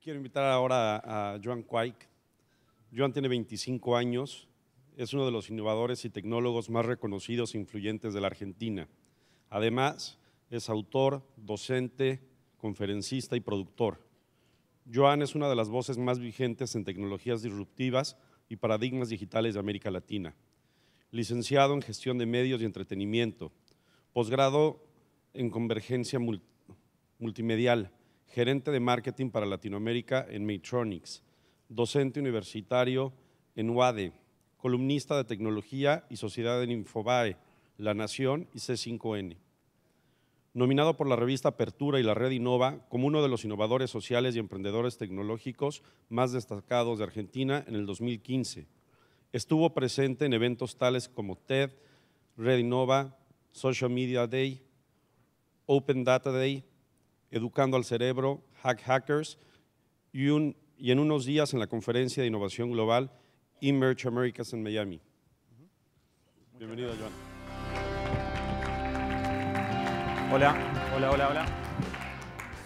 Quiero invitar ahora a Joan Quaich. Joan tiene 25 años, es uno de los innovadores y tecnólogos más reconocidos e influyentes de la Argentina. Además, es autor, docente, conferencista y productor. Joan es una de las voces más vigentes en tecnologías disruptivas y paradigmas digitales de América Latina. Licenciado en Gestión de Medios y Entretenimiento, posgrado en Convergencia Multimedial, gerente de marketing para Latinoamérica en Maytronics, docente universitario en UADE, columnista de tecnología y sociedad en Infobae, La Nación y C5N. Nominado por la revista Apertura y la Red Innova como uno de los innovadores sociales y emprendedores tecnológicos más destacados de Argentina en el 2015. Estuvo presente en eventos tales como TED, Red Innova, Social Media Day, Open Data Day, Educando al Cerebro, Hackers y en unos días en la Conferencia de Innovación Global Emerge Americas en Miami. Bienvenido, Joan. Hola.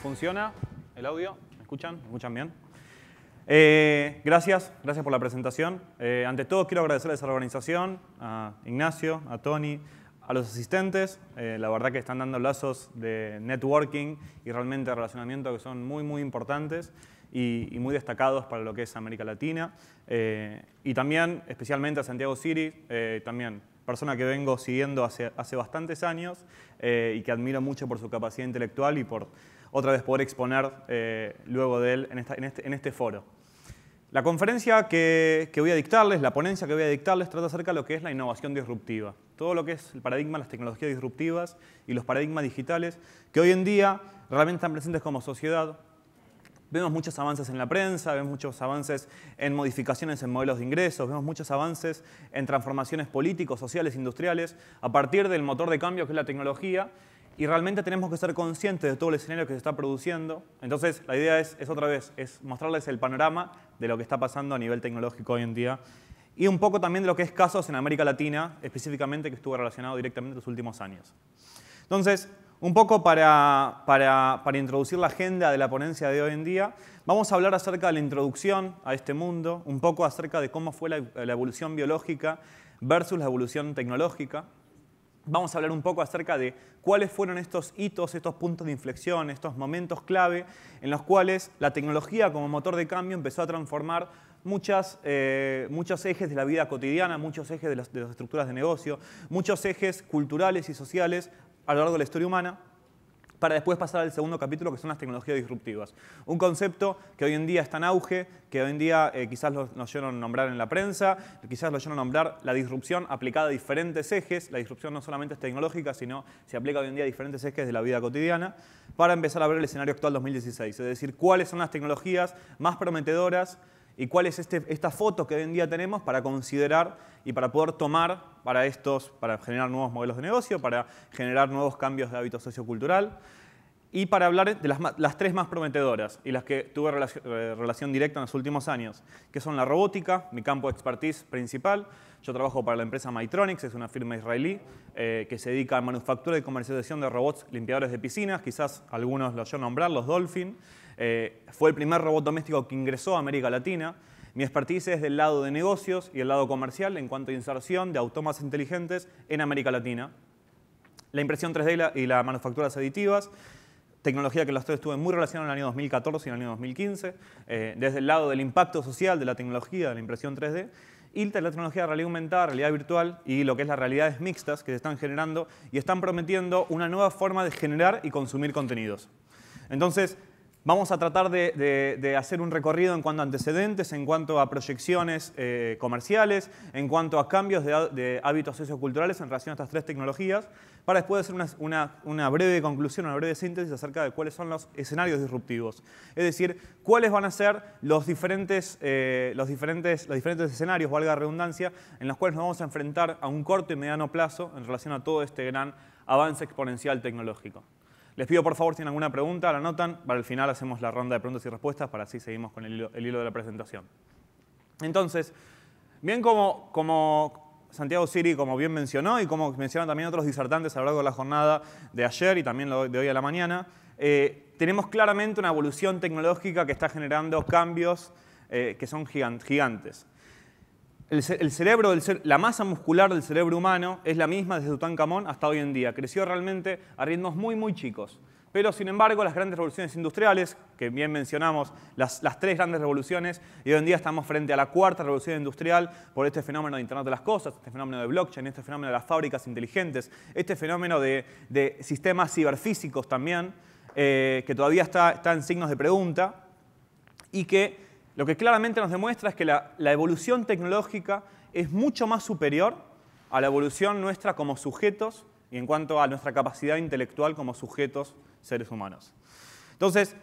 ¿Funciona el audio? ¿Me escuchan? ¿Me escuchan bien? Gracias por la presentación. Ante todo, quiero agradecerles a la organización, a Ignacio, a Tony, a los asistentes. La verdad que están dando lazos de networking y realmente de relacionamiento que son muy importantes y muy destacados para lo que es América Latina. Y también, especialmente a Santiago Ciri, también persona que vengo siguiendo hace bastantes años y que admiro mucho por su capacidad intelectual y por otra vez poder exponer luego de él en este foro. La conferencia que voy a dictarles, la ponencia que voy a dictarles, trata acerca de lo que es la innovación disruptiva. Todo lo que es el paradigma de las tecnologías disruptivas y los paradigmas digitales que hoy en día realmente están presentes como sociedad. Vemos muchos avances en la prensa, vemos muchos avances en modificaciones en modelos de ingresos, vemos muchos avances en transformaciones políticos, sociales, industriales, a partir del motor de cambio que es la tecnología. Y realmente tenemos que ser conscientes de todo el escenario que se está produciendo. Entonces, la idea es otra vez, es mostrarles el panorama de lo que está pasando a nivel tecnológico hoy en día y un poco también de lo que es casos en América Latina, específicamente, que estuvo relacionado directamente en los últimos años. Entonces, un poco para introducir la agenda de la ponencia de hoy en día, vamos a hablar acerca de la introducción a este mundo, un poco acerca de cómo fue la evolución biológica versus la evolución tecnológica. Vamos a hablar un poco acerca de cuáles fueron estos hitos, estos puntos de inflexión, estos momentos clave en los cuales la tecnología como motor de cambio empezó a transformar muchos ejes de la vida cotidiana, muchos ejes de las estructuras de negocio, muchos ejes culturales y sociales a lo largo de la historia humana, para después pasar al segundo capítulo, que son las tecnologías disruptivas. Un concepto que hoy en día está en auge, que hoy en día quizás lo oyeron nombrar en la prensa, quizás lo oyeron nombrar la disrupción aplicada a diferentes ejes. La disrupción no solamente es tecnológica, sino se aplica hoy en día a diferentes ejes de la vida cotidiana, para empezar a ver el escenario actual 2016. Es decir, cuáles son las tecnologías más prometedoras y cuál es esta foto que hoy en día tenemos para considerar y para poder tomar para generar nuevos modelos de negocio, para generar nuevos cambios de hábito sociocultural y para hablar de las tres más prometedoras y las que tuve relación directa en los últimos años, que son la robótica, mi campo de expertise principal. Yo trabajo para la empresa Maytronics, es una firma israelí que se dedica a manufactura y comercialización de robots limpiadores de piscinas. Quizás algunos lo oyeron nombrar, los Dolphin. Fue el primer robot doméstico que ingresó a América Latina. Mi expertise es del lado de negocios y del lado comercial en cuanto a inserción de autómatas inteligentes en América Latina. La impresión 3D y las manufacturas aditivas, tecnología que las tres estuve muy relacionada en el año 2014 y en el año 2015, desde el lado del impacto social de la tecnología de la impresión 3D y de la tecnología de realidad aumentada, realidad virtual y lo que es las realidades mixtas que se están generando y están prometiendo una nueva forma de generar y consumir contenidos. Entonces, vamos a tratar de hacer un recorrido en cuanto a antecedentes, en cuanto a proyecciones comerciales, en cuanto a cambios de hábitos socioculturales en relación a estas tres tecnologías, para después hacer una breve conclusión, una breve síntesis acerca de cuáles son los escenarios disruptivos. Es decir, cuáles van a ser los diferentes escenarios, valga la redundancia, en los cuales nos vamos a enfrentar a un corto y mediano plazo en relación a todo este gran avance exponencial tecnológico. Les pido por favor, si tienen alguna pregunta, la anotan. Para el final hacemos la ronda de preguntas y respuestas para así seguimos con el hilo de la presentación. Entonces, bien como Santiago Siri, como bien mencionó, y como mencionaron también otros disertantes a lo largo de la jornada de ayer y también de hoy a la mañana, tenemos claramente una evolución tecnológica que está generando cambios que son gigantes. La masa muscular del cerebro humano es la misma desde Tutankamón hasta hoy en día. Creció realmente a ritmos muy chicos. Pero, sin embargo, las grandes revoluciones industriales, que bien mencionamos, las tres grandes revoluciones, y hoy en día estamos frente a la cuarta revolución industrial por este fenómeno de Internet de las Cosas, este fenómeno de blockchain, este fenómeno de las fábricas inteligentes, este fenómeno de sistemas ciberfísicos también, que todavía está en signos de pregunta, y que lo que claramente nos demuestra es que la evolución tecnológica es mucho más superior a la evolución nuestra como sujetos y en cuanto a nuestra capacidad intelectual como sujetos seres humanos. Entonces,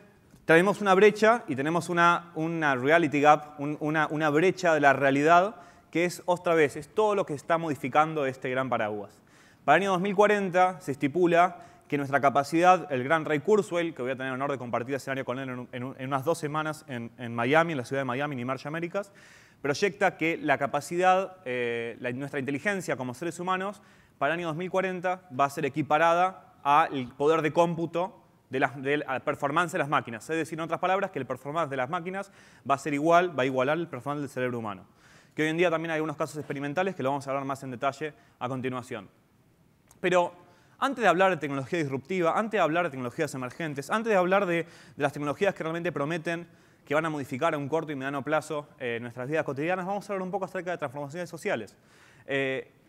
tenemos una brecha y tenemos una reality gap, una brecha de la realidad que es, otra vez, es todo lo que está modificando este gran paraguas. Para el año 2040 se estipula que nuestra capacidad, el gran Ray Kurzweil, que voy a tener el honor de compartir escenario con él en unas 2 semanas en Miami, en la ciudad de Miami, en Emerge Américas, proyecta que la capacidad, nuestra inteligencia como seres humanos, para el año 2040 va a ser equiparada al poder de cómputo de la performance de las máquinas. Es decir, en otras palabras, que el performance de las máquinas va a igualar el performance del cerebro humano. Que hoy en día también hay algunos casos experimentales que lo vamos a hablar más en detalle a continuación. Pero antes de hablar de tecnología disruptiva, antes de hablar de tecnologías emergentes, antes de hablar de las tecnologías que realmente prometen que van a modificar a un corto y mediano plazo nuestras vidas cotidianas, vamos a hablar un poco acerca de transformaciones sociales.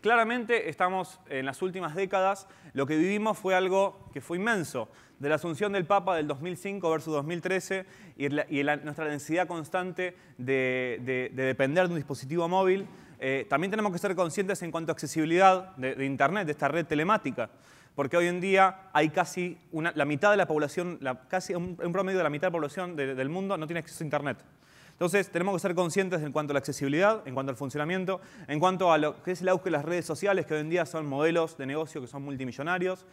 Claramente estamos en las últimas décadas, lo que vivimos fue algo que fue inmenso, de la asunción del Papa del 2005 versus 2013 y nuestra necesidad constante de depender de un dispositivo móvil. También tenemos que ser conscientes en cuanto a accesibilidad de Internet, de esta red telemática, porque hoy en día hay casi la mitad de la población, casi un promedio de la mitad de la población del mundo no tiene acceso a Internet. Entonces, tenemos que ser conscientes en cuanto a la accesibilidad, en cuanto al funcionamiento, en cuanto a lo que es el auge de las redes sociales, que hoy en día son modelos de negocio que son multimillonarios.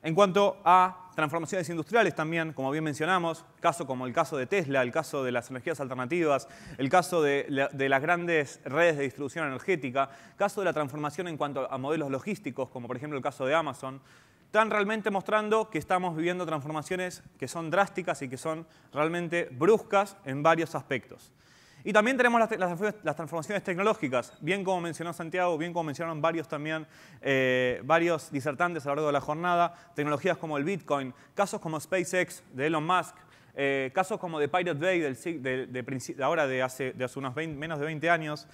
En cuanto a transformaciones industriales también, como bien mencionamos, como el caso de Tesla, el caso de las energías alternativas, el caso de las grandes redes de distribución energética, caso de la transformación en cuanto a modelos logísticos, como por ejemplo el caso de Amazon, están realmente mostrando que estamos viviendo transformaciones que son drásticas y que son realmente bruscas en varios aspectos. Y también tenemos las transformaciones tecnológicas, bien como mencionó Santiago, bien como mencionaron varios también, varios disertantes a lo largo de la jornada, tecnologías como el Bitcoin, casos como SpaceX de Elon Musk, casos como de Pirate Bay de hace unos menos de 20 años,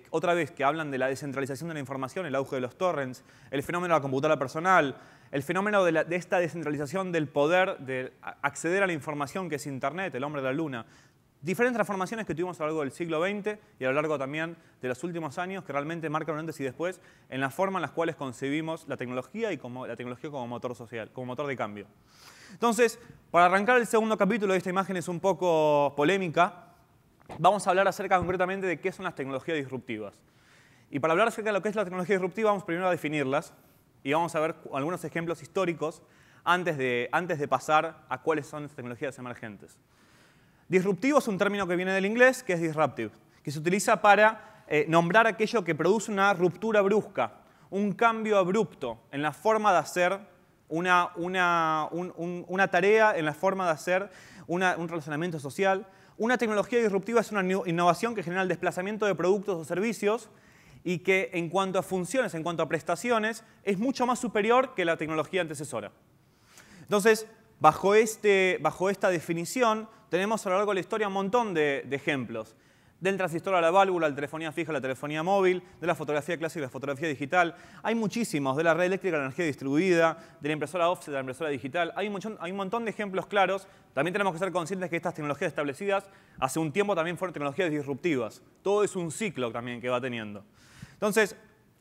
otra vez que hablan de la descentralización de la información, el auge de los torrents, el fenómeno de la computadora personal, el fenómeno de esta descentralización del poder de acceder a la información que es Internet, el hombre de la luna. Diferentes transformaciones que tuvimos a lo largo del siglo XX y a lo largo también de los últimos años que realmente marcan un antes y después en la forma en las cuales concebimos la tecnología y la tecnología como motor social, como motor de cambio. Entonces, para arrancar el segundo capítulo, esta imagen es un poco polémica, vamos a hablar acerca concretamente de qué son las tecnologías disruptivas. Y para hablar acerca de lo que es la tecnología disruptiva, vamos primero a definirlas y vamos a ver algunos ejemplos históricos antes de pasar a cuáles son las tecnologías emergentes. Disruptivo es un término que viene del inglés, que es disruptive, que se utiliza para nombrar aquello que produce una ruptura brusca, un cambio abrupto en la forma de hacer una tarea, en la forma de hacer un relacionamiento social. Una tecnología disruptiva es una innovación que genera el desplazamiento de productos o servicios y que en cuanto a funciones, en cuanto a prestaciones, es mucho más superior que la tecnología antecesora. Entonces, bajo esta definición, tenemos a lo largo de la historia un montón de ejemplos. Del transistor a la válvula, de la telefonía fija a la telefonía móvil, de la fotografía clásica a la fotografía digital. Hay muchísimos, de la red eléctrica a la energía distribuida, de la impresora offset a la impresora digital. Hay un montón de ejemplos claros. También tenemos que ser conscientes que estas tecnologías establecidas hace un tiempo también fueron tecnologías disruptivas. Todo es un ciclo también que va teniendo. Entonces,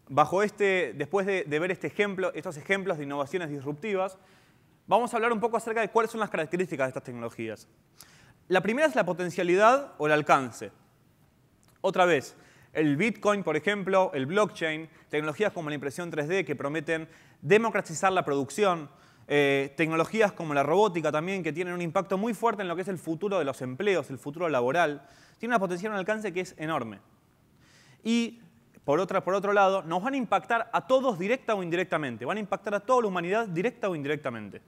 después de ver estos ejemplos de innovaciones disruptivas, vamos a hablar un poco acerca de cuáles son las características de estas tecnologías. La primera es la potencialidad o el alcance. Otra vez, el Bitcoin, por ejemplo, el blockchain, tecnologías como la impresión 3D que prometen democratizar la producción, tecnologías como la robótica también que tienen un impacto muy fuerte en lo que es el futuro de los empleos, el futuro laboral, tiene una potencial y un alcance que es enorme. Y por otro lado, nos van a impactar a todos directa o indirectamente. Van a impactar a toda la humanidad directa o indirectamente.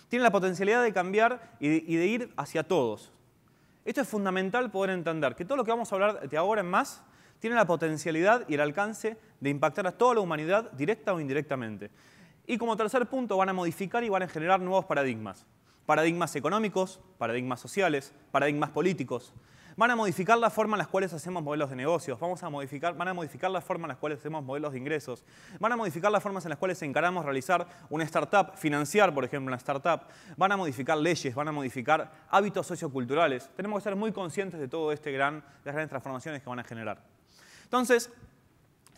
Tienen la potencialidad de cambiar y de ir hacia todos. Esto es fundamental poder entender, que todo lo que vamos a hablar de ahora en más tiene la potencialidad y el alcance de impactar a toda la humanidad directa o indirectamente. Y como tercer punto, van a modificar y van a generar nuevos paradigmas. Paradigmas económicos, paradigmas sociales, paradigmas políticos. Van a modificar la forma en la cual hacemos modelos de negocios, van a modificar la forma en la cual hacemos modelos de ingresos, van a modificar las formas en las cuales encaramos realizar una startup, financiar, por ejemplo, una startup, van a modificar leyes, van a modificar hábitos socioculturales. Tenemos que ser muy conscientes de todo de las grandes transformaciones que van a generar. Entonces,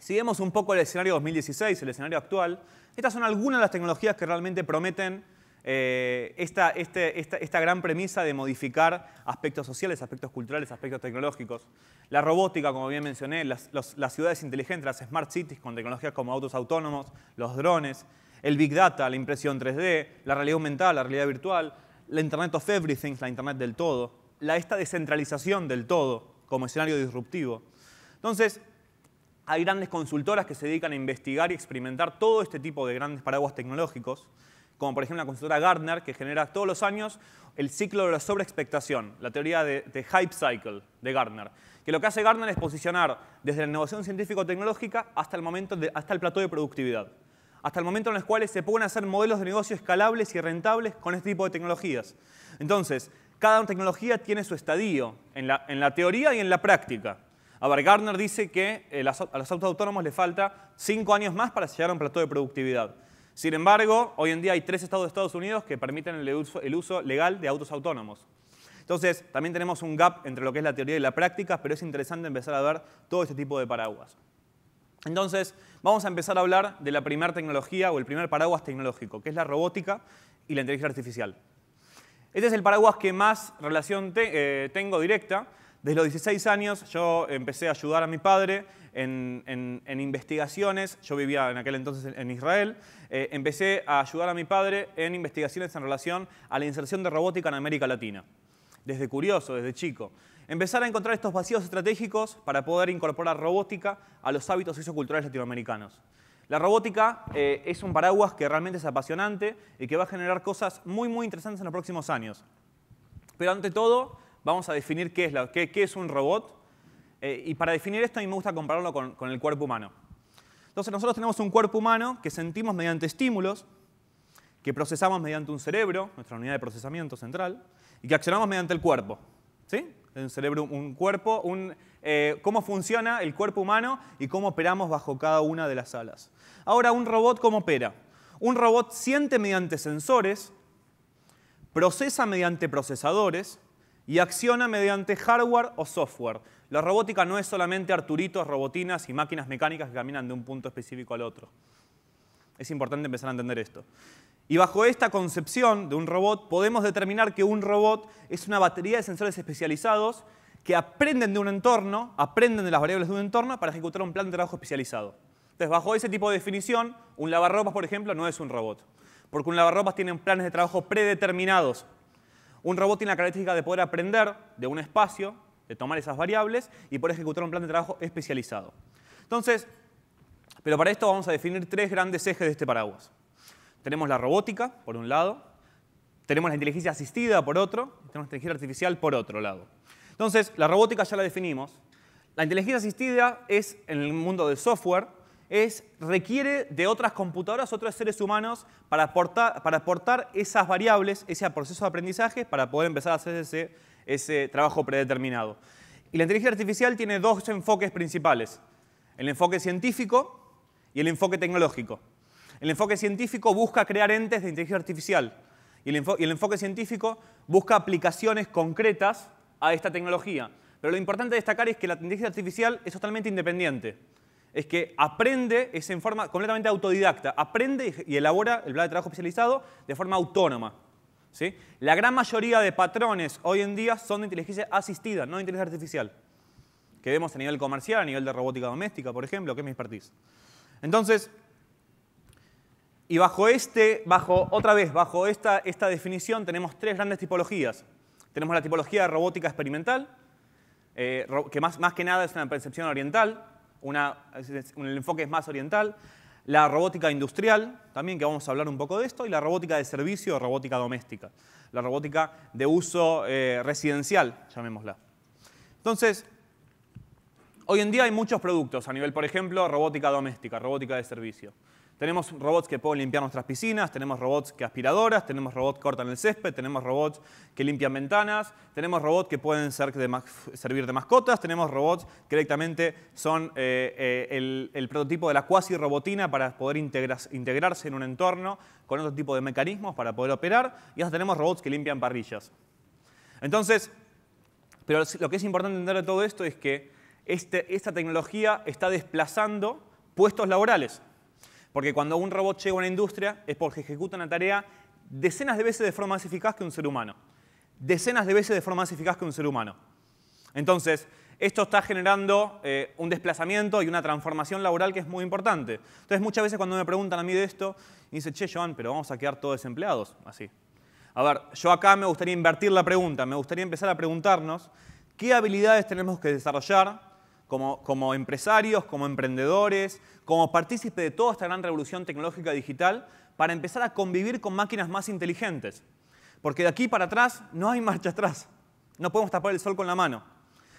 si vemos un poco el escenario 2016, el escenario actual, estas son algunas de las tecnologías que realmente prometen esta gran premisa de modificar aspectos sociales, aspectos culturales, aspectos tecnológicos. La robótica, como bien mencioné, las ciudades inteligentes, las smart cities con tecnologías como autos autónomos, los drones, el big data, la impresión 3D, la realidad aumentada, la realidad virtual, la Internet of Everything, la Internet del todo, esta descentralización del todo como escenario disruptivo. Entonces, hay grandes consultoras que se dedican a investigar y experimentar todo este tipo de grandes paraguas tecnológicos, como por ejemplo la consultora Gartner, que genera todos los años el ciclo de la sobreexpectación, la teoría de Hype Cycle de Gartner, que lo que hace Gartner es posicionar desde la innovación científico-tecnológica hasta el plató de productividad, hasta el momento en el cual se pueden hacer modelos de negocio escalables y rentables con este tipo de tecnologías. Entonces, cada tecnología tiene su estadio en la teoría y en la práctica. A ver, Gartner dice que a los autos autónomos les falta 5 años más para llegar a un plató de productividad. Sin embargo, hoy en día hay 3 estados de Estados Unidos que permiten el uso legal de autos autónomos. Entonces, también tenemos un gap entre lo que es la teoría y la práctica, pero es interesante empezar a ver todo este tipo de paraguas. Entonces, vamos a empezar a hablar de la primera tecnología o el primer paraguas tecnológico, que es la robótica y la inteligencia artificial. Este es el paraguas que más relación tengo directa. Desde los 16 años yo empecé a ayudar a mi padre en investigaciones. Yo vivía en aquel entonces en Israel. Empecé a ayudar a mi padre en investigaciones en relación a la inserción de robótica en América Latina. Desde curioso, desde chico. Empezar a encontrar estos vacíos estratégicos para poder incorporar robótica a los hábitos socioculturales latinoamericanos. La robótica es un paraguas que realmente es apasionante y que va a generar cosas muy, muy interesantes en los próximos años. Pero ante todo, vamos a definir qué es un robot. Y para definir esto, a mí me gusta compararlo con el cuerpo humano. Entonces, nosotros tenemos un cuerpo humano que sentimos mediante estímulos, que procesamos mediante un cerebro, nuestra unidad de procesamiento central, y que accionamos mediante el cuerpo. ¿Sí? Un cerebro, un cuerpo, cómo funciona el cuerpo humano y cómo operamos bajo cada una de las salas. Ahora, un robot, ¿cómo opera? Un robot siente mediante sensores, procesa mediante procesadores y acciona mediante hardware o software. La robótica no es solamente arturitos, robotinas y máquinas mecánicas que caminan de un punto específico al otro. Es importante empezar a entender esto. Y bajo esta concepción de un robot, podemos determinar que un robot es una batería de sensores especializados que aprenden de un entorno, aprenden de las variables de un entorno para ejecutar un plan de trabajo especializado. Entonces, bajo ese tipo de definición, un lavarropas, por ejemplo, no es un robot. Porque un lavarropas tiene planes de trabajo predeterminados. Un robot tiene la característica de poder aprender de un espacio, de tomar esas variables y poder ejecutar un plan de trabajo especializado. Entonces, pero para esto vamos a definir 3 grandes ejes de este paraguas. Tenemos la robótica, por un lado, tenemos la inteligencia asistida, por otro, y tenemos la inteligencia artificial, por otro lado. Entonces, la robótica ya la definimos. La inteligencia asistida es, en el mundo del software, requiere de otras computadoras, otros seres humanos, para aportar esas variables, ese proceso de aprendizaje, para poder empezar a hacer ese trabajo predeterminado. Y la inteligencia artificial tiene 2 enfoques principales. El enfoque científico y el enfoque tecnológico. El enfoque científico busca crear entes de inteligencia artificial y el enfoque científico busca aplicaciones concretas a esta tecnología. Pero lo importante de destacar es que la inteligencia artificial es totalmente independiente. Es que aprende, es en forma completamente autodidacta, aprende y elabora el plan de trabajo especializado de forma autónoma. ¿Sí? La gran mayoría de patrones hoy en día son de inteligencia asistida, no de inteligencia artificial, que vemos a nivel comercial, a nivel de robótica doméstica, por ejemplo, que es mi expertise. Entonces, y bajo esta definición tenemos 3 grandes tipologías. Tenemos la tipología de robótica experimental, que más que nada es una percepción oriental, el enfoque es más oriental. La robótica industrial, también que vamos a hablar un poco de esto, y la robótica de servicio o robótica doméstica. La robótica de uso residencial, llamémosla. Entonces, hoy en día hay muchos productos a nivel, por ejemplo, robótica doméstica, robótica de servicio. Tenemos robots que pueden limpiar nuestras piscinas, tenemos robots que aspiradoras, tenemos robots que cortan el césped, tenemos robots que limpian ventanas, tenemos robots que pueden servir de mascotas, tenemos robots que directamente son el prototipo de la cuasi-robotina para poder integrarse en un entorno con otro tipo de mecanismos para poder operar, y hasta tenemos robots que limpian parrillas. Entonces, pero lo que es importante entender de todo esto es que esta tecnología está desplazando puestos laborales. Porque cuando un robot llega a una industria es porque ejecuta una tarea decenas de veces de forma más eficaz que un ser humano. Decenas de veces de forma más eficaz que un ser humano. Entonces, esto está generando un desplazamiento y una transformación laboral que es muy importante. Entonces, muchas veces cuando me preguntan a mí de esto, me dicen, che, Joan, pero vamos a quedar todos desempleados. Así. A ver, yo acá me gustaría invertir la pregunta. Me gustaría empezar a preguntarnos qué habilidades tenemos que desarrollar como empresarios, como emprendedores, como partícipes de toda esta gran revolución tecnológica digital para empezar a convivir con máquinas más inteligentes. Porque de aquí para atrás no hay marcha atrás. No podemos tapar el sol con la mano.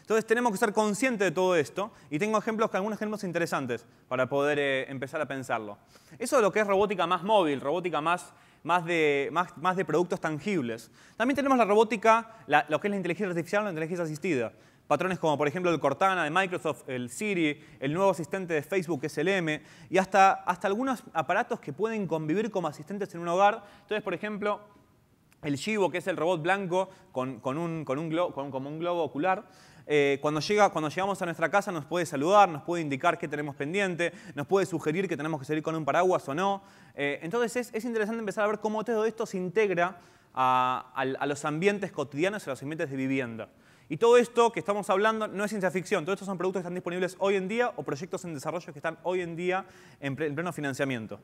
Entonces tenemos que ser conscientes de todo esto y tengo algunos ejemplos interesantes para poder empezar a pensarlo. Eso es lo que es robótica más móvil, robótica más de productos tangibles. También tenemos la robótica, lo que es la inteligencia artificial o la inteligencia asistida. Patrones como, por ejemplo, el Cortana de Microsoft, el Siri, el nuevo asistente de Facebook, que es el M, y hasta algunos aparatos que pueden convivir como asistentes en un hogar. Entonces, por ejemplo, el Shivo, que es el robot blanco como un globo ocular. Cuando llegamos a nuestra casa nos puede saludar, nos puede indicar qué tenemos pendiente, nos puede sugerir que tenemos que salir con un paraguas o no. Entonces es interesante empezar a ver cómo todo esto se integra a los ambientes cotidianos y a los ambientes de vivienda. Y todo esto que estamos hablando no es ciencia ficción, todos estos son productos que están disponibles hoy en día o proyectos en desarrollo que están hoy en día en pleno financiamiento.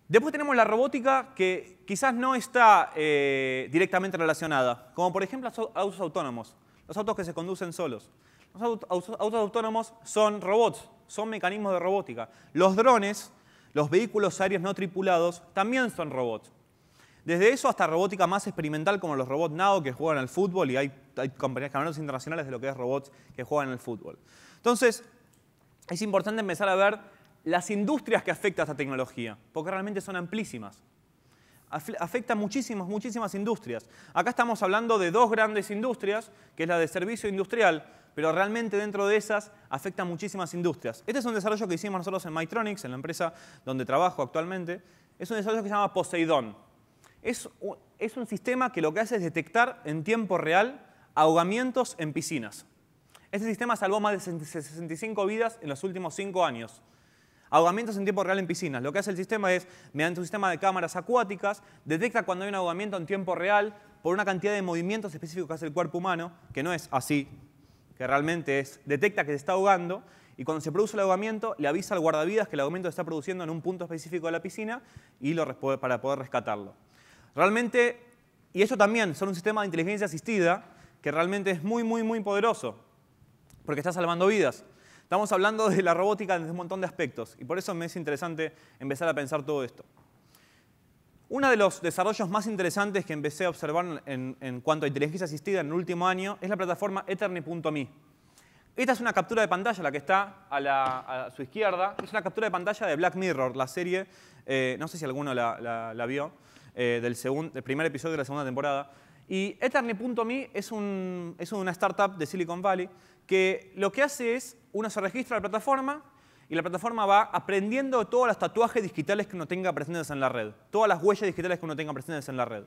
Después tenemos la robótica que quizás no está directamente relacionada, como por ejemplo autos autónomos, los autos que se conducen solos. Los autos autónomos son robots, son mecanismos de robótica. Los drones, los vehículos aéreos no tripulados, también son robots. Desde eso hasta robótica más experimental como los robots Nao que juegan al fútbol y hay campeonatos internacionales de lo que es robots que juegan al fútbol. Entonces, es importante empezar a ver las industrias que afecta esta tecnología, porque realmente son amplísimas. Afecta muchísimas industrias. Acá estamos hablando de dos grandes industrias, que es la de servicio industrial, pero realmente dentro de esas afecta muchísimas industrias. Este es un desarrollo que hicimos nosotros en Mytronics, en la empresa donde trabajo actualmente. Es un desarrollo que se llama Poseidón. Es un sistema que lo que hace es detectar en tiempo real ahogamientos en piscinas. Este sistema salvó más de 65 vidas en los últimos 5 años. Ahogamientos en tiempo real en piscinas. Lo que hace el sistema es, mediante un sistema de cámaras acuáticas, detecta cuando hay un ahogamiento en tiempo real por una cantidad de movimientos específicos que hace el cuerpo humano, que no es así, que realmente detecta que se está ahogando, y cuando se produce el ahogamiento, le avisa al guardavidas que el ahogamiento se está produciendo en un punto específico de la piscina para poder rescatarlo. Realmente, y eso también son un sistema de inteligencia asistida que realmente es muy poderoso, porque está salvando vidas. Estamos hablando de la robótica desde un montón de aspectos, y por eso me es interesante empezar a pensar todo esto. Uno de los desarrollos más interesantes que empecé a observar en cuanto a inteligencia asistida en el último año es la plataforma Eternity.me. Esta es una captura de pantalla, la que está a su izquierda. Es una captura de pantalla de Black Mirror, la serie, no sé si alguno la vio, del primer episodio de la segunda temporada. Y Eternity.me es una startup de Silicon Valley que lo que hace es, uno se registra a la plataforma y la plataforma va aprendiendo todos los tatuajes digitales que uno tenga presentes en la red, todas las huellas digitales que uno tenga presentes en la red.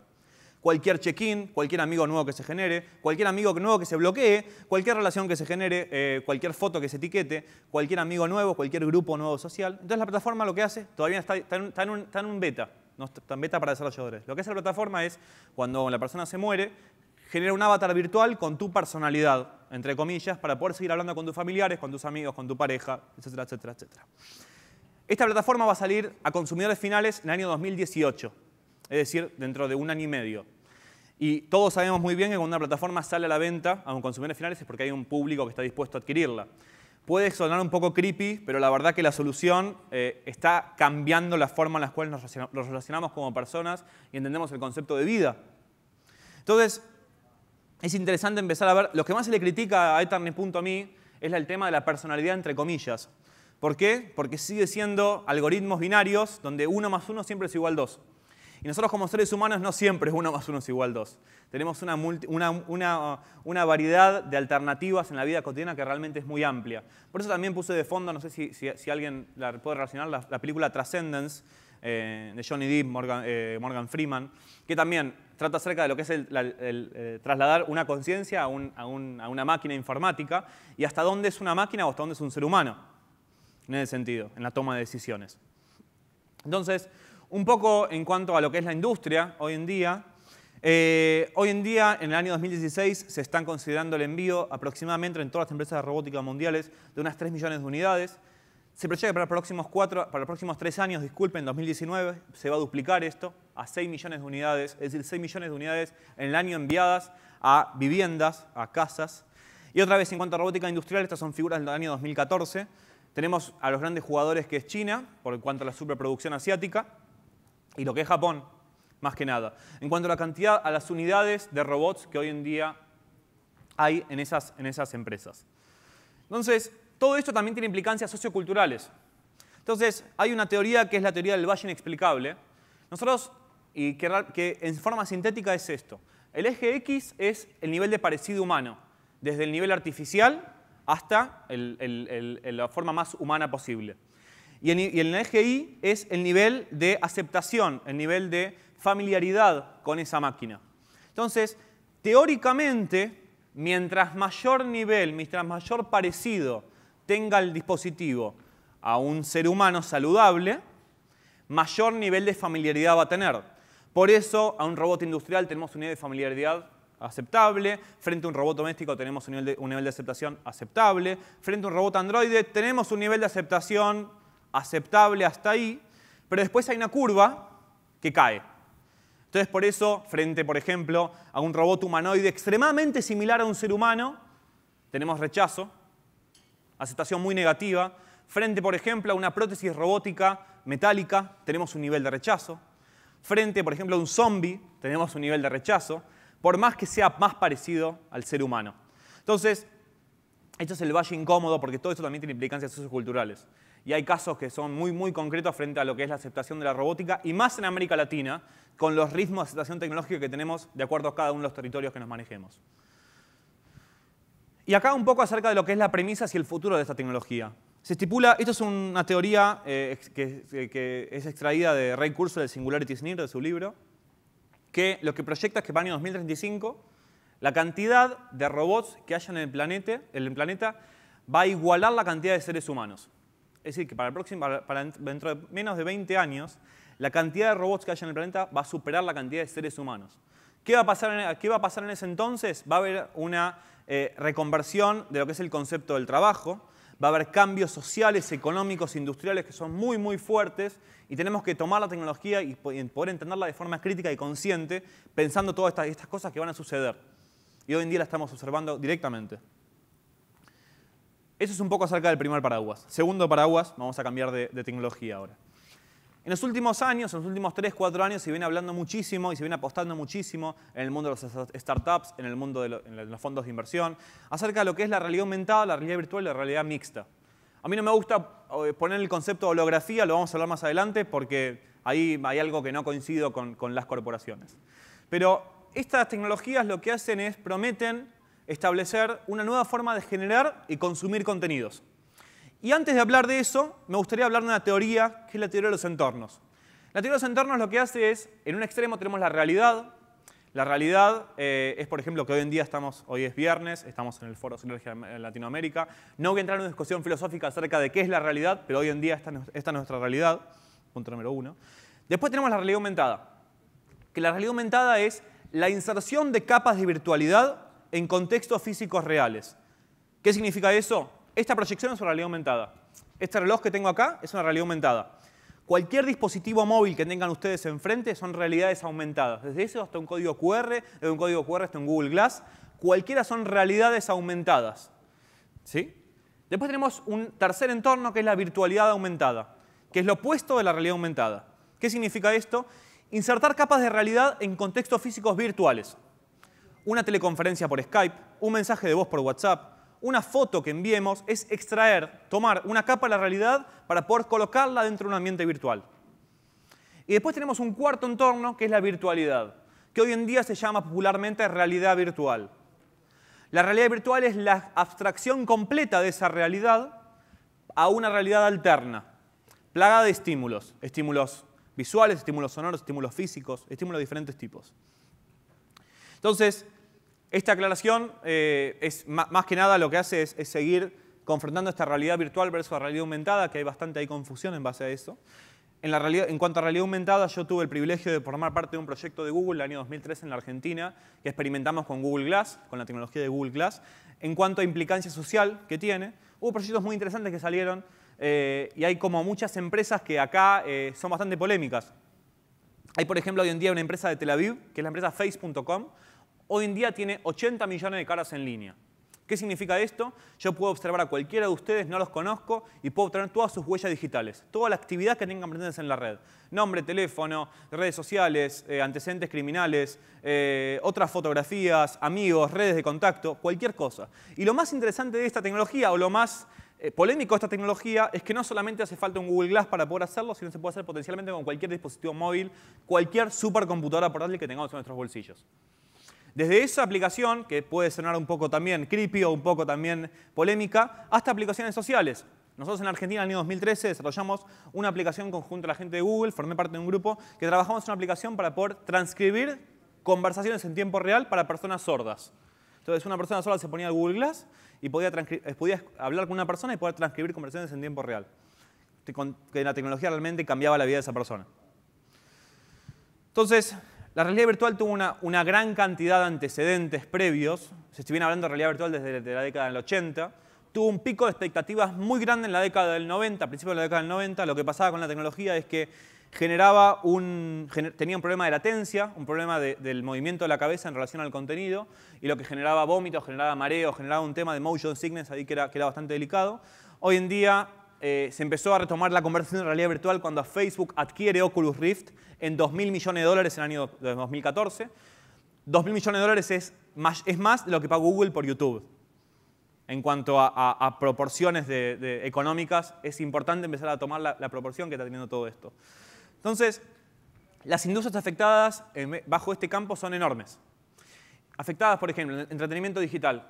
Cualquier check-in, cualquier amigo nuevo que se genere, cualquier amigo nuevo que se bloquee, cualquier relación que se genere, cualquier foto que se etiquete, cualquier amigo nuevo, cualquier grupo nuevo social. Entonces la plataforma lo que hace, todavía está en un beta, no está en beta para desarrolladores. Lo que hace la plataforma es, cuando la persona se muere, genera un avatar virtual con tu personalidad, entre comillas, para poder seguir hablando con tus familiares, con tus amigos, con tu pareja, etcétera, etcétera, etcétera. Esta plataforma va a salir a consumidores finales en el año 2018. Es decir, dentro de 1 año y medio. Y todos sabemos muy bien que cuando una plataforma sale a la venta a un consumidor final es porque hay un público que está dispuesto a adquirirla. Puede sonar un poco creepy, pero la verdad que la solución está cambiando la forma en la cual nos relacionamos como personas y entendemos el concepto de vida. Entonces, es interesante empezar a ver, lo que más se le critica a Ethernet.me es el tema de la personalidad entre comillas. ¿Por qué? Porque sigue siendo algoritmos binarios donde 1 más 1 siempre es igual a 2. Y nosotros como seres humanos no siempre es 1 más 1 es igual a 2. Tenemos una variedad de alternativas en la vida cotidiana que realmente es muy amplia. Por eso también puse de fondo, no sé si alguien la puede relacionar, la película Transcendence de Johnny Depp, Morgan Freeman, que también trata acerca de lo que es trasladar una conciencia a una máquina informática y hasta dónde es una máquina o hasta dónde es un ser humano, en ese sentido, en la toma de decisiones. Entonces, un poco en cuanto a lo que es la industria hoy en día, en el año 2016 se están considerando el envío aproximadamente en todas las empresas de robótica mundiales de unas 3 millones de unidades. Se proyecta que para los próximos 3 años, en 2019, se va a duplicar esto a 6 millones de unidades, es decir, 6 millones de unidades en el año enviadas a viviendas, a casas. Y otra vez, en cuanto a robótica industrial, estas son figuras del año 2014. Tenemos a los grandes jugadores que es China, por cuanto a la superproducción asiática, y lo que es Japón, más que nada. En cuanto a la cantidad, a las unidades de robots que hoy en día hay en esas empresas. Entonces, todo esto también tiene implicancias socioculturales. Entonces, hay una teoría que es la teoría del valle inexplicable. Nosotros, y que en forma sintética es esto. El eje X es el nivel de parecido humano, desde el nivel artificial hasta la forma más humana posible. Y el eje Y es el nivel de aceptación, el nivel de familiaridad con esa máquina. Entonces, teóricamente, mientras mayor nivel, mientras mayor parecido tenga el dispositivo a un ser humano saludable, mayor nivel de familiaridad va a tener. Por eso, a un robot industrial tenemos un nivel de familiaridad aceptable, frente a un robot doméstico tenemos un nivel de aceptación aceptable, frente a un robot androide tenemos un nivel de aceptación aceptable hasta ahí, pero después hay una curva que cae. Entonces, por eso, frente, por ejemplo, a un robot humanoide extremadamente similar a un ser humano, tenemos rechazo, aceptación muy negativa. Frente, por ejemplo, a una prótesis robótica metálica, tenemos un nivel de rechazo. Frente, por ejemplo, a un zombie, tenemos un nivel de rechazo, por más que sea más parecido al ser humano. Entonces, esto es el valle incómodo, porque todo esto también tiene implicancias socioculturales. Y hay casos que son muy, muy concretos frente a lo que es la aceptación de la robótica, y más en América Latina, con los ritmos de aceptación tecnológica que tenemos de acuerdo a cada uno de los territorios que nos manejemos. Y acá un poco acerca de lo que es la premisa y el futuro de esta tecnología. Se estipula, esto es una teoría que es extraída de Ray Kurzweil, del Singularity Snare, de su libro, que lo que proyecta es que para el año 2035 la cantidad de robots que haya en el planeta va a igualar la cantidad de seres humanos. Es decir, que dentro de menos de 20 años, la cantidad de robots que haya en el planeta va a superar la cantidad de seres humanos. ¿Qué va a pasar en ese entonces? Va a haber una reconversión de lo que es el concepto del trabajo, va a haber cambios sociales, económicos, industriales que son muy, muy fuertes y tenemos que tomar la tecnología y poder entenderla de forma crítica y consciente, pensando todas estas cosas que van a suceder. Y hoy en día la estamos observando directamente. Eso es un poco acerca del primer paraguas. Segundo paraguas, vamos a cambiar de tecnología ahora. En los últimos años, en los últimos 3, 4 años, se viene hablando muchísimo y se viene apostando muchísimo en el mundo de las startups, en el mundo de los fondos de inversión, acerca de lo que es la realidad aumentada, la realidad virtual y la realidad mixta. A mí no me gusta poner el concepto de holografía, lo vamos a hablar más adelante, porque ahí hay algo que no coincido con las corporaciones. Pero estas tecnologías lo que hacen es, prometen establecer una nueva forma de generar y consumir contenidos. Y antes de hablar de eso, me gustaría hablar de una teoría, que es la teoría de los entornos. La teoría de los entornos lo que hace es, en un extremo tenemos la realidad. La realidad es, por ejemplo, que hoy es viernes, estamos en el Foro Sinergia en Latinoamérica. No voy a entrar en una discusión filosófica acerca de qué es la realidad, pero hoy en día esta es nuestra realidad, punto número 1. Después tenemos la realidad aumentada, que la realidad aumentada es la inserción de capas de virtualidad en contextos físicos reales. ¿Qué significa eso? Esta proyección es una realidad aumentada. Este reloj que tengo acá es una realidad aumentada. Cualquier dispositivo móvil que tengan ustedes enfrente son realidades aumentadas. Desde eso hasta un código QR, desde un código QR hasta un Google Glass. Cualquiera son realidades aumentadas. ¿Sí? Después tenemos un tercer entorno que es la virtualidad aumentada, que es lo opuesto de la realidad aumentada. ¿Qué significa esto? Insertar capas de realidad en contextos físicos virtuales. Una teleconferencia por Skype, un mensaje de voz por WhatsApp, una foto que enviemos es extraer, tomar una capa de la realidad para poder colocarla dentro de un ambiente virtual. Y después tenemos un cuarto entorno que es la virtualidad, que hoy en día se llama popularmente realidad virtual. La realidad virtual es la abstracción completa de esa realidad a una realidad alterna, plagada de estímulos. Estímulos visuales, estímulos sonoros, estímulos físicos, estímulos de diferentes tipos. Entonces, esta aclaración es más que nada lo que hace es seguir confrontando esta realidad virtual versus la realidad aumentada, que hay bastante ahí confusión en base a eso. En cuanto a realidad aumentada, yo tuve el privilegio de formar parte de un proyecto de Google el año 2003 en la Argentina, que experimentamos con Google Glass, con la tecnología de Google Glass. En cuanto a implicancia social que tiene, hubo proyectos muy interesantes que salieron y hay como muchas empresas que acá son bastante polémicas. Hay, por ejemplo, hoy en día una empresa de Tel Aviv, que es la empresa Face.com. Hoy en día tiene 80 millones de caras en línea. ¿Qué significa esto? Yo puedo observar a cualquiera de ustedes, no los conozco, y puedo obtener todas sus huellas digitales, toda la actividad que tengan presentes en la red. Nombre, teléfono, redes sociales, antecedentes criminales, otras fotografías, amigos, redes de contacto, cualquier cosa. Y lo más interesante de esta tecnología, o lo más polémico de esta tecnología, es que no solamente hace falta un Google Glass para poder hacerlo, sino que se puede hacer potencialmente con cualquier dispositivo móvil, cualquier supercomputadora portátil que tengamos en nuestros bolsillos. Desde esa aplicación, que puede sonar un poco también creepy o un poco también polémica, hasta aplicaciones sociales. Nosotros en Argentina, en el año 2013, desarrollamos una aplicación conjunto a la gente de Google, formé parte de un grupo, que trabajamos en una aplicación para poder transcribir conversaciones en tiempo real para personas sordas. Entonces, una persona sorda se ponía el Google Glass y podía hablar con una persona y poder transcribir conversaciones en tiempo real. Que la tecnología realmente cambiaba la vida de esa persona. Entonces, la realidad virtual tuvo una gran cantidad de antecedentes previos. Se estuviera hablando de realidad virtual desde la década del 80. Tuvo un pico de expectativas muy grande en la década del 90, a principios de la década del 90. Lo que pasaba con la tecnología es que tenía un problema de latencia, un problema del movimiento de la cabeza en relación al contenido, y lo que generaba vómitos, generaba mareo, generaba un tema de motion sickness ahí que era bastante delicado. Hoy en día se empezó a retomar la conversación de realidad virtual cuando Facebook adquiere Oculus Rift en $2.000 millones en el año 2014. $2.000 millones es más de lo que pagó Google por YouTube. En cuanto a proporciones económicas, es importante empezar a tomar la proporción que está teniendo todo esto. Entonces, las industrias afectadas bajo este campo son enormes. Afectadas, por ejemplo, entretenimiento digital,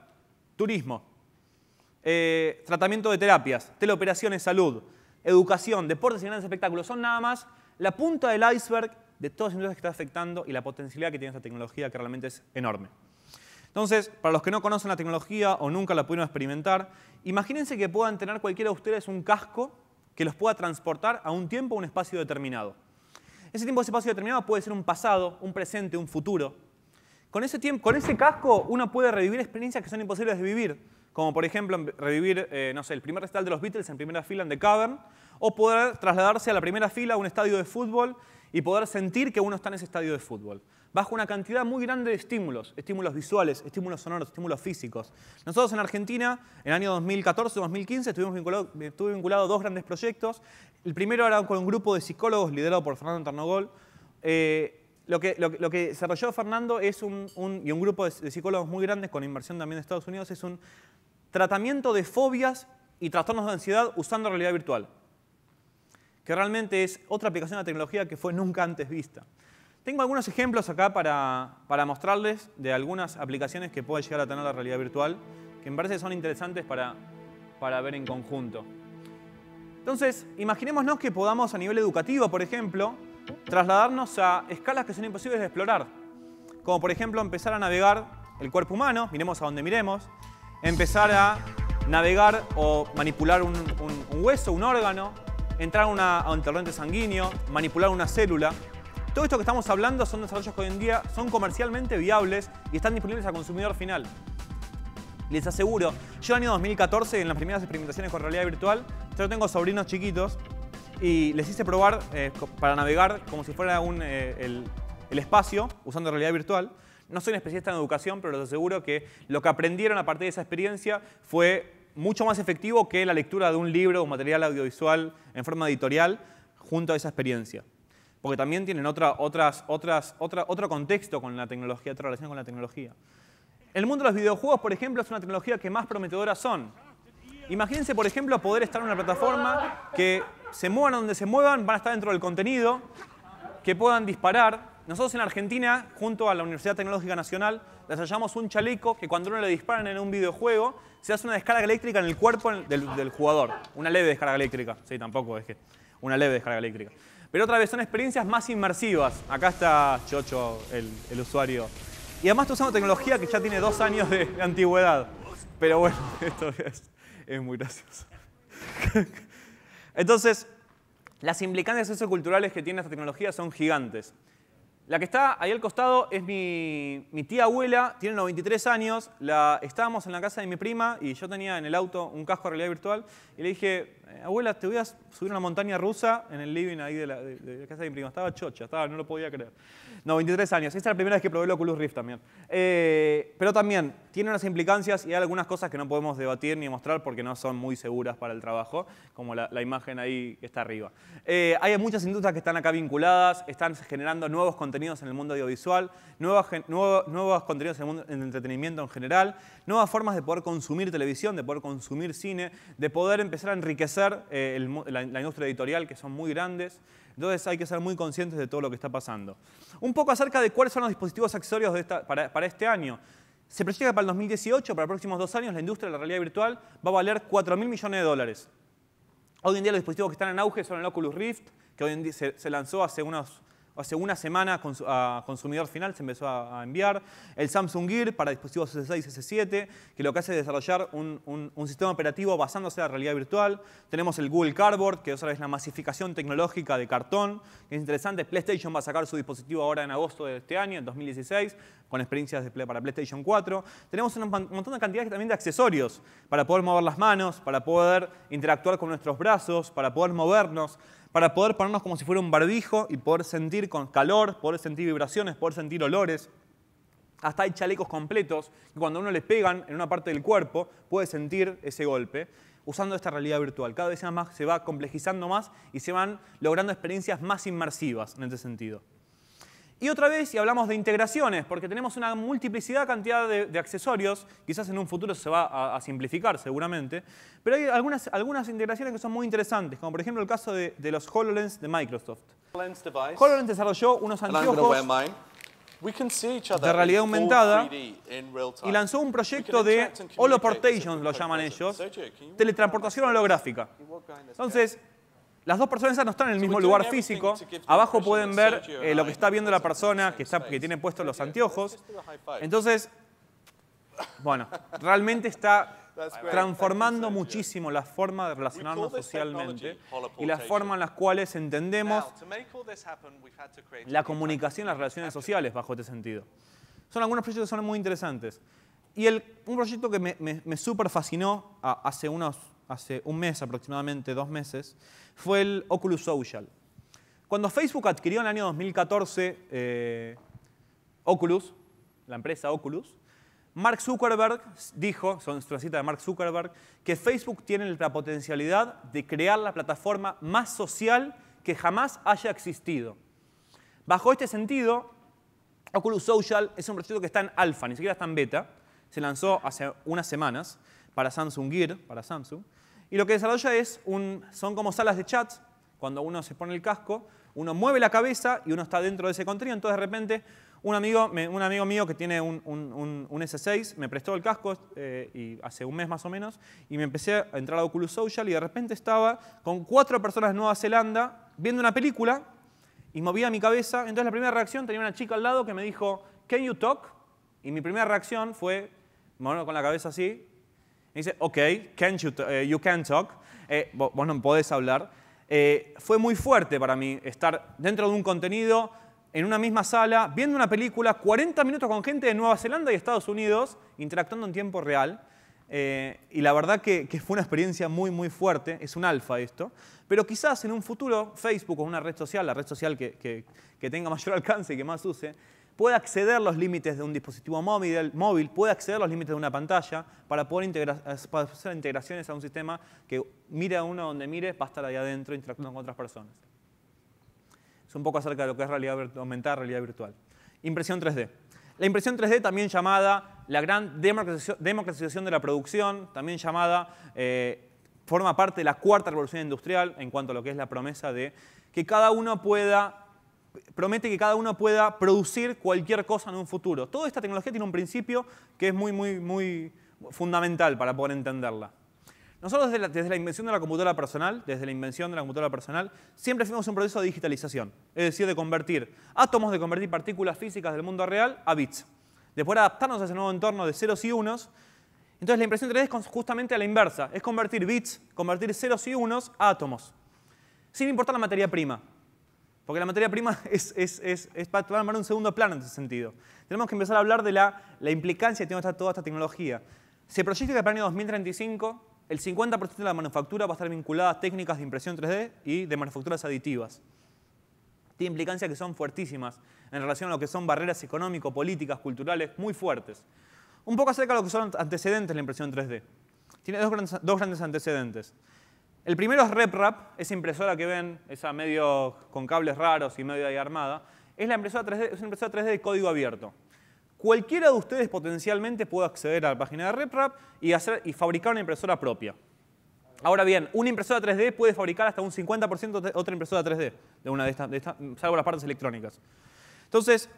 turismo, tratamiento de terapias, teleoperaciones, salud, educación, deportes y grandes espectáculos. Son nada más la punta del iceberg de todas las industrias que está afectando y la potencialidad que tiene esta tecnología, que realmente es enorme. Entonces, para los que no conocen la tecnología o nunca la pudieron experimentar, imagínense que puedan tener cualquiera de ustedes un casco que los pueda transportar a un tiempo o un espacio determinado. Ese tiempo o ese espacio determinado puede ser un pasado, un presente, un futuro. Con ese casco uno puede revivir experiencias que son imposibles de vivir, como por ejemplo revivir no sé, el primer recital de los Beatles en primera fila en The Cavern, o poder trasladarse a la primera fila a un estadio de fútbol y poder sentir que uno está en ese estadio de fútbol, bajo una cantidad muy grande de estímulos visuales, estímulos sonoros, estímulos físicos. Nosotros en Argentina, en el año 2014-2015, estuve vinculado a dos grandes proyectos. El primero era con un grupo de psicólogos liderado por Fernando Tarnogol. Lo que desarrolló Fernando y un grupo de psicólogos muy grandes con inversión también de Estados Unidos es un tratamiento de fobias y trastornos de ansiedad usando realidad virtual, que realmente es otra aplicación de la tecnología que fue nunca antes vista. Tengo algunos ejemplos acá para mostrarles de algunas aplicaciones que puede llegar a tener la realidad virtual, que me parece que son interesantes para ver en conjunto. Entonces, imaginémonos que podamos a nivel educativo, por ejemplo, trasladarnos a escalas que son imposibles de explorar, como por ejemplo empezar a navegar el cuerpo humano, miremos a donde miremos, empezar a navegar o manipular un hueso, un órgano, entrar a un torrente sanguíneo, manipular una célula. Todo esto que estamos hablando son desarrollos que hoy en día son comercialmente viables y están disponibles al consumidor final. Les aseguro, yo en el año 2014, en las primeras experimentaciones con realidad virtual, yo tengo sobrinos chiquitos y les hice probar para navegar como si fuera el espacio usando realidad virtual. No soy un especialista en educación, pero les aseguro que lo que aprendieron a partir de esa experiencia fue mucho más efectivo que la lectura de un libro o un material audiovisual en forma editorial junto a esa experiencia. Porque también tienen otro contexto con la tecnología, otra relación con la tecnología. El mundo de los videojuegos, por ejemplo, es una tecnología que más prometedoras son. Imagínense, por ejemplo, poder estar en una plataforma que se muevan donde se muevan, van a estar dentro del contenido, que puedan disparar. Nosotros en Argentina, junto a la Universidad Tecnológica Nacional, desarrollamos un chaleco que cuando uno le disparan en un videojuego, se hace una descarga eléctrica en el cuerpo del jugador. Una leve descarga eléctrica. Sí, tampoco es que una leve descarga eléctrica. Pero otra vez, son experiencias más inmersivas. Acá está Chocho, el usuario. Y además está usando tecnología que ya tiene 2 años de antigüedad. Pero bueno, esto es muy gracioso. Entonces, las implicancias socioculturales que tiene esta tecnología son gigantes. La que está ahí al costado es mi tía abuela, tiene 93 años. Estábamos en la casa de mi prima y yo tenía en el auto un casco de realidad virtual. Y le dije, abuela, te voy a subir una montaña rusa en el living ahí de la casa de mi prima. Estaba chocha, no lo podía creer. 93 años. Esta es la primera vez que probé el Oculus Rift también. Pero también tiene unas implicancias y hay algunas cosas que no podemos debatir ni mostrar porque no son muy seguras para el trabajo, como la imagen ahí que está arriba. Hay muchas industrias que están acá vinculadas, están generando nuevos contenidos en el mundo audiovisual, nuevos contenidos en el mundo del entretenimiento en general, nuevas formas de poder consumir televisión, de poder consumir cine, de poder empezar a enriquecer la industria editorial, que son muy grandes. Entonces hay que ser muy conscientes de todo lo que está pasando. Un poco acerca de cuáles son los dispositivos accesorios para este año. Se proyecta que para el 2018, para los próximos 2 años, la industria de la realidad virtual va a valer 4.000 millones de dólares. Hoy en día los dispositivos que están en auge son el Oculus Rift, que hoy en día se lanzó hace una semana a consumidor final, se empezó a enviar. El Samsung Gear para dispositivos S6, S7, que lo que hace es desarrollar un sistema operativo basándose en la realidad virtual. Tenemos el Google Cardboard, que otra vez es la masificación tecnológica de cartón, que es interesante. PlayStation va a sacar su dispositivo ahora en agosto de este año, en 2016, con experiencias para PlayStation 4. Tenemos un montón de cantidades también de accesorios para poder mover las manos, para poder interactuar con nuestros brazos, para poder movernos, para poder ponernos como si fuera un barbijo y poder sentir con calor, poder sentir vibraciones, poder sentir olores. Hasta hay chalecos completos que cuando a uno le pegan en una parte del cuerpo puede sentir ese golpe usando esta realidad virtual. Cada vez más se va complejizando más y se van logrando experiencias más inmersivas en este sentido. Y otra vez, si hablamos de integraciones, porque tenemos una multiplicidad cantidad de accesorios, quizás en un futuro se va a simplificar seguramente, pero hay algunas integraciones que son muy interesantes, como por ejemplo el caso de los HoloLens de Microsoft. HoloLens desarrolló unos anteojos de realidad aumentada y lanzó un proyecto de holoportation, lo llaman ellos, teletransportación holográfica. Entonces, las dos personas no están en el mismo lugar físico. Abajo pueden ver lo que está viendo la persona que tiene puestos los anteojos. Entonces, bueno, realmente está transformando muchísimo la forma de relacionarnos socialmente y la forma en las cuales entendemos la comunicación y las relaciones sociales bajo este sentido. Son algunos proyectos que son muy interesantes. Y un proyecto que me súper fascinó hace un mes aproximadamente, 2 meses, fue el Oculus Social. Cuando Facebook adquirió en el año 2014 Oculus, la empresa Oculus, Mark Zuckerberg dijo, son una cita de Mark Zuckerberg, que Facebook tiene la potencialidad de crear la plataforma más social que jamás haya existido. Bajo este sentido, Oculus Social es un proyecto que está en alfa, ni siquiera está en beta. Se lanzó hace unas semanas para Samsung Gear, para Samsung. Y lo que desarrolla son como salas de chat. Cuando uno se pone el casco, uno mueve la cabeza y uno está dentro de ese contenido. Entonces, de repente, un amigo mío que tiene un S6 me prestó el casco y hace un mes más o menos y me empecé a entrar a Oculus Social y de repente estaba con 4 personas de Nueva Zelanda viendo una película y movía mi cabeza. Entonces, la primera reacción, tenía una chica al lado que me dijo, "Can you talk?" Y mi primera reacción fue, moverme con la cabeza así. Me dice, OK, you can talk. Vos no podés hablar. Fue muy fuerte para mí estar dentro de un contenido, en una misma sala, viendo una película, 40 minutos con gente de Nueva Zelanda y Estados Unidos, interactuando en tiempo real. Y la verdad que fue una experiencia muy, muy fuerte. Es un alfa esto. Pero quizás en un futuro Facebook o una red social, la red social que tenga mayor alcance y que más use, puede acceder a los límites de un dispositivo móvil, puede acceder a los límites de una pantalla para poder hacer integraciones a un sistema que mire a uno donde mire, va a estar ahí adentro interactuando con otras personas. Es un poco acerca de lo que es realidad aumentada, realidad virtual. Impresión 3D. La impresión 3D, también llamada la gran democratización de la producción, también llamada, forma parte de la cuarta revolución industrial en cuanto a lo que es la promesa de que promete que cada uno pueda producir cualquier cosa en un futuro. Toda esta tecnología tiene un principio que es muy fundamental para poder entenderla. Nosotros desde la invención de la computadora personal, siempre fuimos un proceso de digitalización. Es decir, de convertir átomos, de convertir partículas físicas del mundo real a bits. De poder adaptarnos a ese nuevo entorno de ceros y unos. Entonces la impresión 3D es justamente a la inversa. Es convertir bits, convertir ceros y unos a átomos. Sin importar la materia prima. Porque la materia prima va a tomar un segundo plano en ese sentido. Tenemos que empezar a hablar de la implicancia que tiene toda esta tecnología. Se proyecta que para el año 2035 el 50% de la manufactura va a estar vinculada a técnicas de impresión 3D y de manufacturas aditivas. Tiene implicancias que son fuertísimas en relación a lo que son barreras económico-políticas, culturales, muy fuertes. Un poco acerca de lo que son antecedentes de la impresión 3D. Tiene dos grandes antecedentes. El primero es RepRap, esa impresora que ven, esa medio con cables raros y medio ahí armada. Es una impresora 3D de código abierto. Cualquiera de ustedes potencialmente puede acceder a la página de RepRap y fabricar una impresora propia. Ahora bien, una impresora 3D puede fabricar hasta un 50% de otra impresora 3D, de una de estas, salvo las partes electrónicas. Entonces,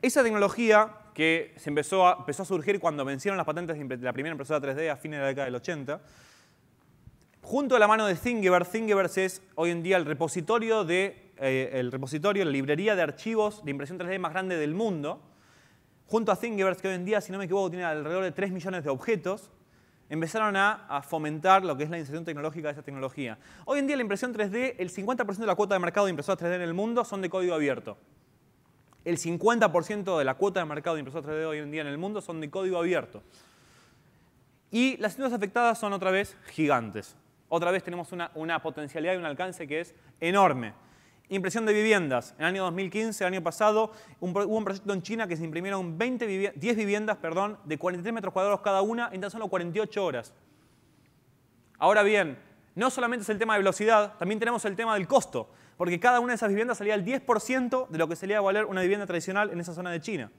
esa tecnología que empezó a surgir cuando vencieron las patentes de la primera impresora 3D a fines de la década del 80, junto a la mano de Thingiverse. Thingiverse es hoy en día el repositorio, la librería de archivos de impresión 3D más grande del mundo. Junto a Thingiverse, que hoy en día, si no me equivoco, tiene alrededor de 3 millones de objetos, empezaron a fomentar lo que es la inserción tecnológica de esa tecnología. Hoy en día la impresión 3D, el 50% de la cuota de mercado de impresoras 3D en el mundo son de código abierto. El 50% de la cuota de mercado de impresoras 3D hoy en día en el mundo son de código abierto. Y las industrias afectadas son otra vez gigantes. Otra vez tenemos una potencialidad y un alcance que es enorme. Impresión de viviendas. En el año 2015, el año pasado, hubo un proyecto en China que se imprimieron 10 viviendas de 43 metros cuadrados cada una en tan solo 48 horas. Ahora bien, no solamente es el tema de velocidad, también tenemos el tema del costo, porque cada una de esas viviendas salía el 10% de lo que salía a valer una vivienda tradicional en esa zona de China.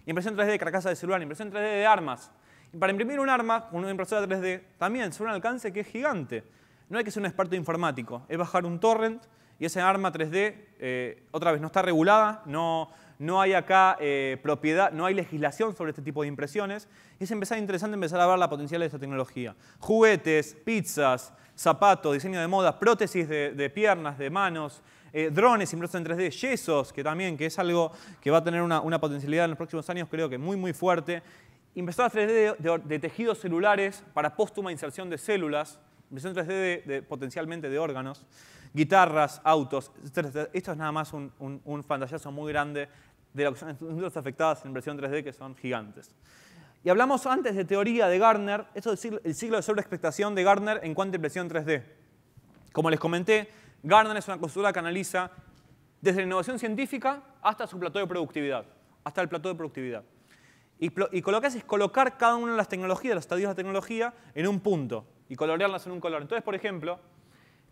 Impresión 3D de carcasa de celular, impresión 3D de armas. Y para imprimir un arma con una impresora 3D también es un alcance que es gigante. No hay que ser un experto informático, es bajar un torrent y esa arma 3D, otra vez, no está regulada, no hay acá propiedad, no hay legislación sobre este tipo de impresiones. Y es interesante empezar a ver la potencial de esta tecnología. Juguetes, pizzas, zapatos, diseño de moda, prótesis de piernas, de manos, drones impresos en 3D, yesos, que es algo que va a tener una potencialidad en los próximos años, creo que muy fuerte. Impresoras 3D de tejidos celulares para póstuma inserción de células, impresión 3D potencialmente de órganos, guitarras, autos. Esto es nada más un pantallazo muy grande de lo que son las industrias afectadas en impresión 3D, que son gigantes. Y hablamos antes de teoría de Gartner, esto es el ciclo de sobreexpectación de Gartner en cuanto a impresión 3D. Como les comenté, Gartner es una consultora que analiza desde la innovación científica hasta su plató de productividad, hasta el plató de productividad. Y lo que hace es colocar cada una de las tecnologías, los estadios de la tecnología, en un punto y colorearlas en un color. Entonces, por ejemplo,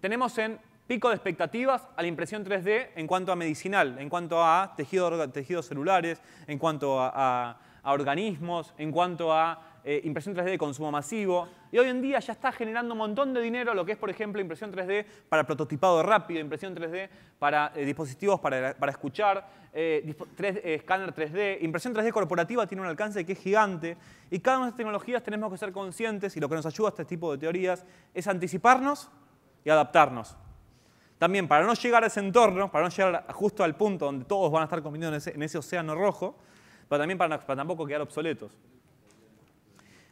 tenemos en pico de expectativas a la impresión 3D en cuanto a medicinal, en cuanto a tejidos celulares, en cuanto a organismos, en cuanto a impresión 3D de consumo masivo. Y hoy en día ya está generando un montón de dinero lo que es, por ejemplo, impresión 3D para prototipado rápido, impresión 3D para dispositivos para escuchar, escáner 3D. Impresión 3D corporativa tiene un alcance que es gigante. Y cada una de estas tecnologías tenemos que ser conscientes, y lo que nos ayuda a este tipo de teorías es anticiparnos y adaptarnos. También para no llegar a ese entorno, para no llegar justo al punto donde todos van a estar compitiendo en ese océano rojo, pero también para tampoco quedar obsoletos.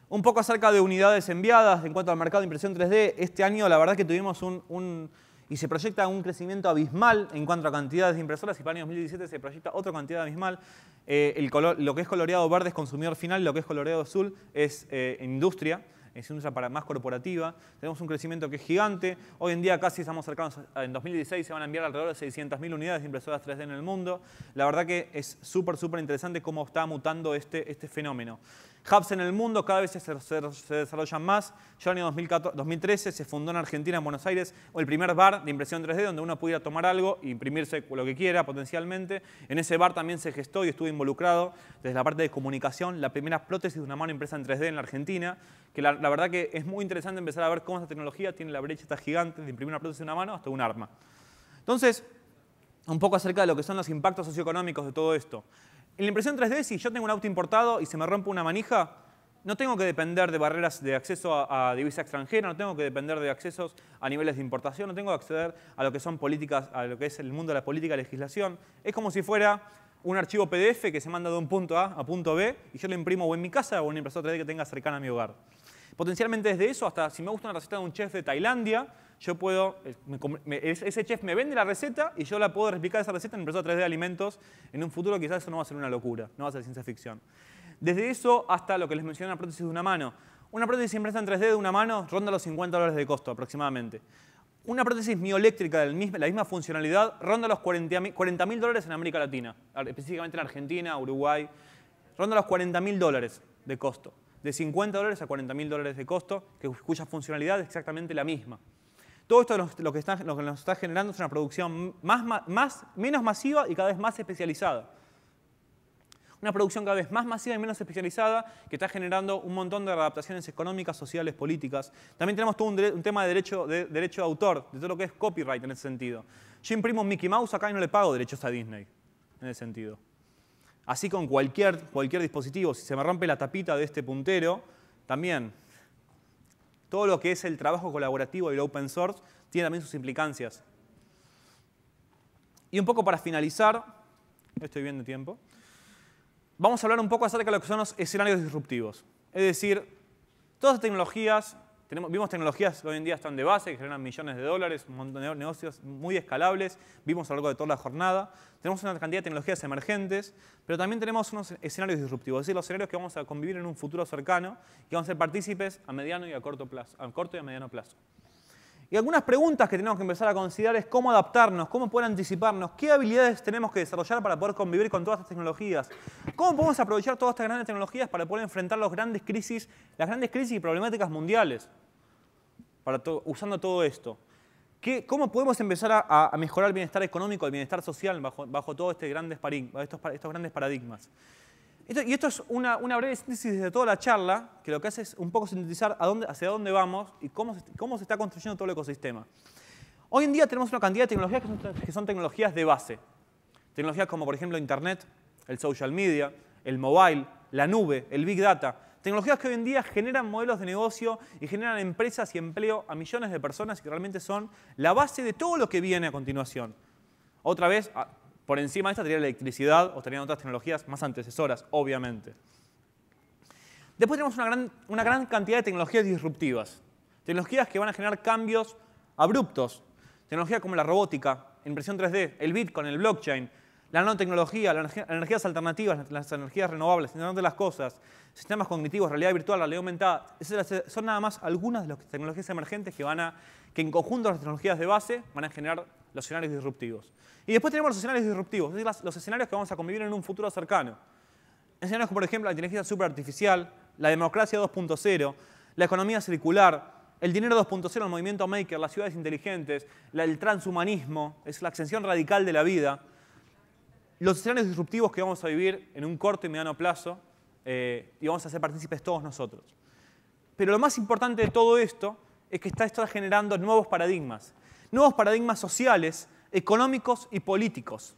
Un poco acerca de unidades enviadas en cuanto al mercado de impresión 3D. Este año la verdad que tuvimos y se proyecta un crecimiento abismal en cuanto a cantidades de impresoras, y para el año 2017 se proyecta otra cantidad abismal. Lo que es coloreado verde es consumidor final, lo que es coloreado azul es industria. es industria más corporativa. Tenemos un crecimiento que es gigante. Hoy en día casi estamos cercanos, en 2016 se van a enviar alrededor de 600.000 unidades de impresoras 3D en el mundo. La verdad que es súper interesante cómo está mutando este fenómeno. Hubs en el mundo cada vez se desarrollan más. Ya en el año 2013 se fundó en Argentina, en Buenos Aires, el primer bar de impresión 3D donde uno pudiera tomar algo e imprimirse lo que quiera potencialmente. En ese bar también se gestó y estuve involucrado desde la parte de comunicación la primera prótesis de una mano impresa en 3D en la Argentina, que la verdad que es muy interesante empezar a ver cómo esta tecnología tiene la brecha esta gigante de imprimir una prótesis de una mano hasta un arma. Entonces, un poco acerca de lo que son los impactos socioeconómicos de todo esto. En la impresión 3D, si yo tengo un auto importado y se me rompe una manija, no tengo que depender de barreras de acceso a divisa extranjera, no tengo que depender de accesos a niveles de importación, no tengo que acceder a lo que son políticas, a lo que es el mundo de la política y legislación. Es como si fuera un archivo PDF que se manda de un punto A a punto B y yo lo imprimo o en mi casa o en una impresora 3D que tenga cercana a mi hogar. Potencialmente desde eso hasta si me gusta una receta de un chef de Tailandia, yo puedo, ese chef me vende la receta y yo la puedo replicar esa receta en impresora 3D de alimentos. En un futuro quizás eso no va a ser una locura, no va a ser ciencia ficción. Desde eso hasta lo que les mencioné, una prótesis de una mano. Una prótesis impresa en 3D de una mano ronda los $50 de costo aproximadamente. Una prótesis mioeléctrica de la misma funcionalidad ronda los $40.000 en América Latina, específicamente en Argentina, Uruguay. Ronda los $40.000 de costo. De $50 a $40.000 de costo, cuya funcionalidad es exactamente la misma. Todo esto lo que nos está generando es una producción menos masiva y cada vez más especializada. Una producción cada vez más masiva y menos especializada que está generando un montón de adaptaciones económicas, sociales, políticas. También tenemos todo un tema de derecho de autor, de todo lo que es copyright en ese sentido. Yo imprimo un Mickey Mouse acá y no le pago derechos a Disney en ese sentido. Así con cualquier dispositivo, si se me rompe la tapita de este puntero, también todo lo que es el trabajo colaborativo y el open source tiene también sus implicancias. Y un poco para finalizar, estoy bien de tiempo, vamos a hablar un poco acerca de lo que son los escenarios disruptivos. Es decir, todas las tecnologías, vimos tecnologías que hoy en día están de base, que generan millones de dólares, un montón de negocios muy escalables, vimos a lo largo de toda la jornada. Tenemos una cantidad de tecnologías emergentes, pero también tenemos unos escenarios disruptivos, es decir, los escenarios que vamos a convivir en un futuro cercano, que vamos a ser partícipes a mediano y a corto y a mediano plazo. Y algunas preguntas que tenemos que empezar a considerar es cómo adaptarnos, cómo poder anticiparnos, qué habilidades tenemos que desarrollar para poder convivir con todas estas tecnologías, cómo podemos aprovechar todas estas grandes tecnologías para poder enfrentar las grandes crisis y problemáticas mundiales, usando todo esto. ¿Cómo podemos empezar a mejorar el bienestar económico, el bienestar social bajo todos estos grandes paradigmas? Y esto es una breve síntesis de toda la charla, que lo que hace es un poco sintetizar hacia dónde vamos y cómo se está construyendo todo el ecosistema. Hoy en día tenemos una cantidad de tecnologías que son tecnologías de base. Tecnologías como, por ejemplo, Internet, el social media, el mobile, la nube, el big data. Tecnologías que hoy en día generan modelos de negocio y generan empresas y empleo a millones de personas y que realmente son la base de todo lo que viene a continuación. Otra vez, por encima de esta estaría la electricidad o estarían otras tecnologías más antecesoras, obviamente. Después tenemos una gran cantidad de tecnologías disruptivas. Tecnologías que van a generar cambios abruptos. Tecnologías como la robótica, impresión 3D, el Bitcoin, el blockchain, la nanotecnología, las energías alternativas, las energías renovables, Internet de las cosas, sistemas cognitivos, realidad virtual, realidad aumentada. Esas son nada más algunas de las tecnologías emergentes que en conjunto con las tecnologías de base van a generar los escenarios disruptivos. Y después tenemos los escenarios disruptivos, es decir, los escenarios que vamos a convivir en un futuro cercano. Escenarios como, por ejemplo, la inteligencia superartificial, la democracia 2.0, la economía circular, el dinero 2.0, el movimiento maker, las ciudades inteligentes, el transhumanismo, es la extensión radical de la vida. Los escenarios disruptivos que vamos a vivir en un corto y mediano plazo y vamos a ser partícipes todos nosotros. Pero lo más importante de todo esto es que está generando nuevos paradigmas sociales, económicos y políticos.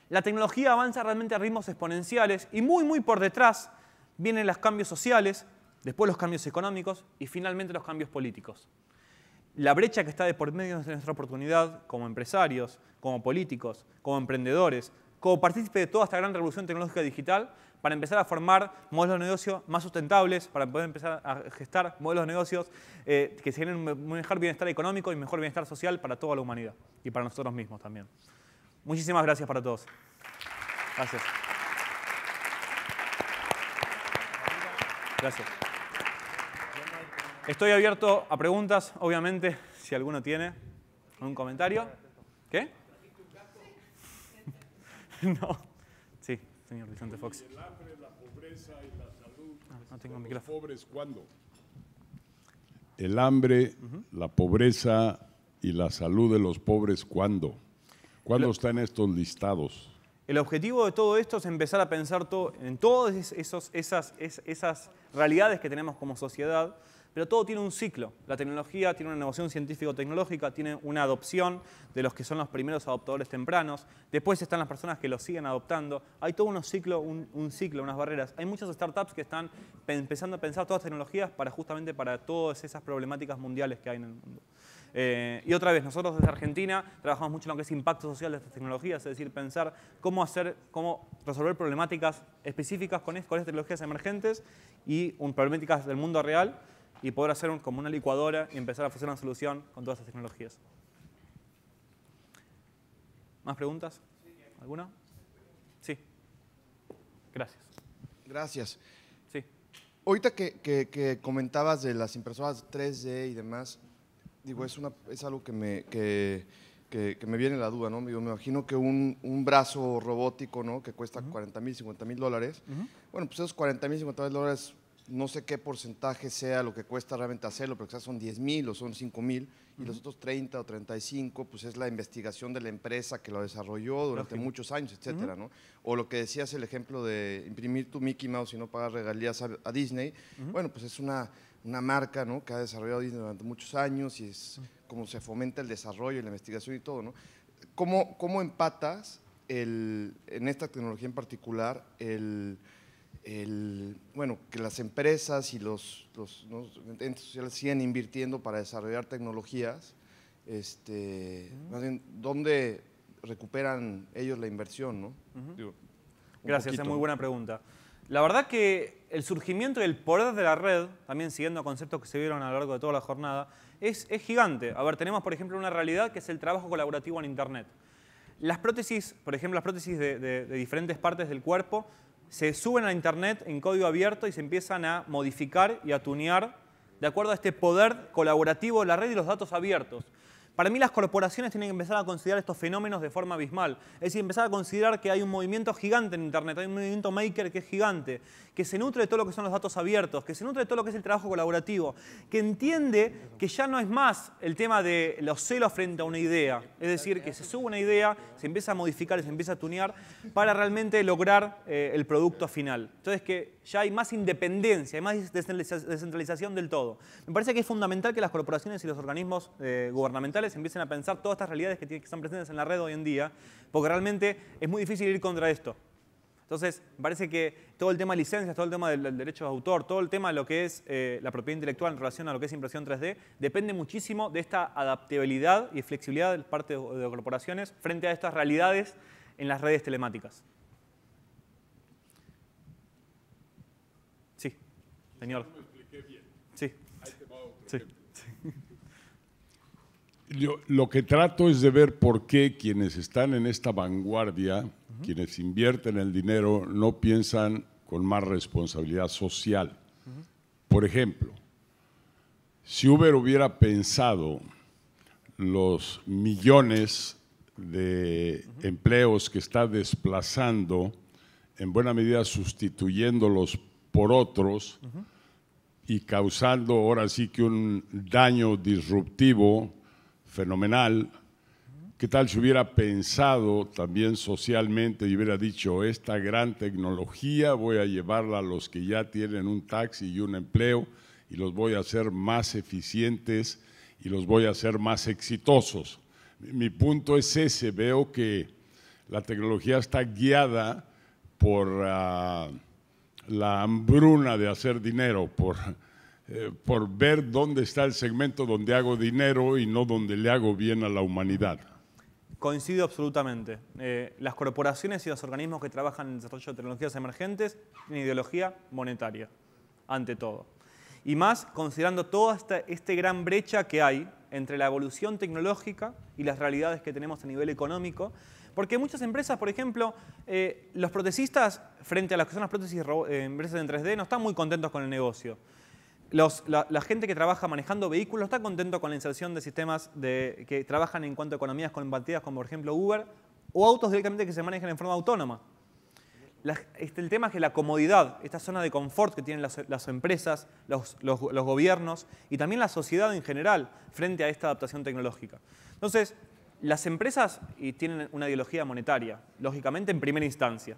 La tecnología avanza realmente a ritmos exponenciales y muy por detrás vienen los cambios sociales, después los cambios económicos y finalmente los cambios políticos. La brecha que está de por medio de nuestra oportunidad como empresarios, como políticos, como emprendedores, como partícipe de toda esta gran revolución tecnológica digital, para empezar a formar modelos de negocio más sustentables, para poder empezar a gestar modelos de negocios que generen un mejor bienestar económico y mejor bienestar social para toda la humanidad y para nosotros mismos también. Muchísimas gracias para todos. Gracias. Gracias. Estoy abierto a preguntas, obviamente, si alguno tiene un comentario. ¿Qué? No. Sí, señor Vicente Fox. El hambre, la pobreza y la salud No tengo de los micrófono. pobres, ¿cuándo? El hambre, la pobreza y la salud de los pobres, ¿cuándo? ¿Cuándo están estos listados? El objetivo de todo esto es empezar a pensar en todas esas realidades que tenemos como sociedad, pero todo tiene un ciclo. La tecnología tiene una innovación científico-tecnológica, tiene una adopción de los que son los primeros adoptadores tempranos, después están las personas que los siguen adoptando. Hay todo un ciclo, unas barreras. Hay muchas startups que están empezando a pensar todas las tecnologías justamente para todas esas problemáticas mundiales que hay en el mundo. Y otra vez, nosotros desde Argentina trabajamos mucho en lo que es impacto social de estas tecnologías, es decir, pensar cómo resolver problemáticas específicas con estas tecnologías emergentes y problemáticas del mundo real y poder hacer como una licuadora y empezar a ofrecer una solución con todas estas tecnologías. ¿Más preguntas? ¿Alguna? Sí. Gracias. Gracias. Sí. Ahorita que comentabas de las impresoras 3D y demás, digo, es algo que me viene la duda, ¿no? Digo, me imagino que un brazo robótico, ¿no? Que cuesta $40,000, $50,000, bueno, pues esos $40,000, $50,000, no sé qué porcentaje sea lo que cuesta realmente hacerlo, pero quizás son 10,000 o son 5,000, y los otros 30 o 35, pues es la investigación de la empresa que lo desarrolló durante muchos años, etcétera, ¿no? O lo que decías, el ejemplo de imprimir tu Mickey Mouse y no pagar regalías a Disney, bueno, pues es una marca, ¿no? Que ha desarrollado Disney durante muchos años y es como se fomenta el desarrollo y la investigación y todo, ¿no? ¿Cómo empatas en esta tecnología en particular bueno, que las empresas y los entes sociales sigan invirtiendo para desarrollar tecnologías, más bien, ¿dónde recuperan ellos la inversión, ¿no? Digo, Gracias, es muy buena pregunta. La verdad que el surgimiento del poder de la red, también siguiendo conceptos que se vieron a lo largo de toda la jornada, es gigante. A ver, tenemos por ejemplo una realidad que es el trabajo colaborativo en Internet. Las prótesis, por ejemplo, las prótesis de diferentes partes del cuerpo, se suben a Internet en código abierto y se empiezan a modificar y a tunear de acuerdo a este poder colaborativo de la red y los datos abiertos. Para mí las corporaciones tienen que empezar a considerar estos fenómenos de forma abismal. Es decir, empezar a considerar que hay un movimiento gigante en Internet, hay un movimiento maker que es gigante, que se nutre de todo lo que son los datos abiertos, que se nutre de todo lo que es el trabajo colaborativo, que entiende que ya no es más el tema de los celos frente a una idea. Es decir, que se sube una idea, se empieza a modificar y se empieza a tunear para realmente lograr el producto final. Entonces que ya hay más independencia, hay más descentralización del todo. Me parece que es fundamental que las corporaciones y los organismos gubernamentales empiecen a pensar todas estas realidades que están presentes en la red hoy en día, porque realmente es muy difícil ir contra esto. Entonces, me parece que todo el tema de licencias, todo el tema del derecho de autor, todo el tema de lo que es la propiedad intelectual en relación a lo que es impresión 3D, depende muchísimo de esta adaptabilidad y flexibilidad de parte de corporaciones frente a estas realidades en las redes telemáticas. Sí, señor. No me expliqué bien. Sí. Ahí te va otro Sí. ejemplo. Yo lo que trato es de ver por qué quienes están en esta vanguardia, quienes invierten el dinero, no piensan con más responsabilidad social. Por ejemplo, si Uber hubiera pensado los millones de empleos que está desplazando, en buena medida sustituyéndolos por otros y causando ahora sí que un daño disruptivo fenomenal. ¿Qué tal si hubiera pensado también socialmente y hubiera dicho, esta gran tecnología voy a llevarla a los que ya tienen un taxi y un empleo y los voy a hacer más eficientes y los voy a hacer más exitosos? Mi punto es ese, veo que la tecnología está guiada por la hambruna de hacer dinero, por ver dónde está el segmento donde hago dinero y no donde le hago bien a la humanidad. Coincido absolutamente. Las corporaciones y los organismos que trabajan en el desarrollo de tecnologías emergentes tienen ideología monetaria, ante todo. Y más considerando toda esta gran brecha que hay entre la evolución tecnológica y las realidades que tenemos a nivel económico. Porque muchas empresas, por ejemplo, los protecistas, frente a las que son las prótesis empresas en 3D, no están muy contentos con el negocio. la gente que trabaja manejando vehículos está contento con la inserción de sistemas que trabajan en cuanto a economías compartidas, como por ejemplo Uber, o autos directamente que se manejan en forma autónoma. El tema es que la comodidad, esta zona de confort que tienen las empresas, los gobiernos y también la sociedad en general frente a esta adaptación tecnológica. Entonces, las empresas tienen una ideología monetaria, lógicamente en primera instancia.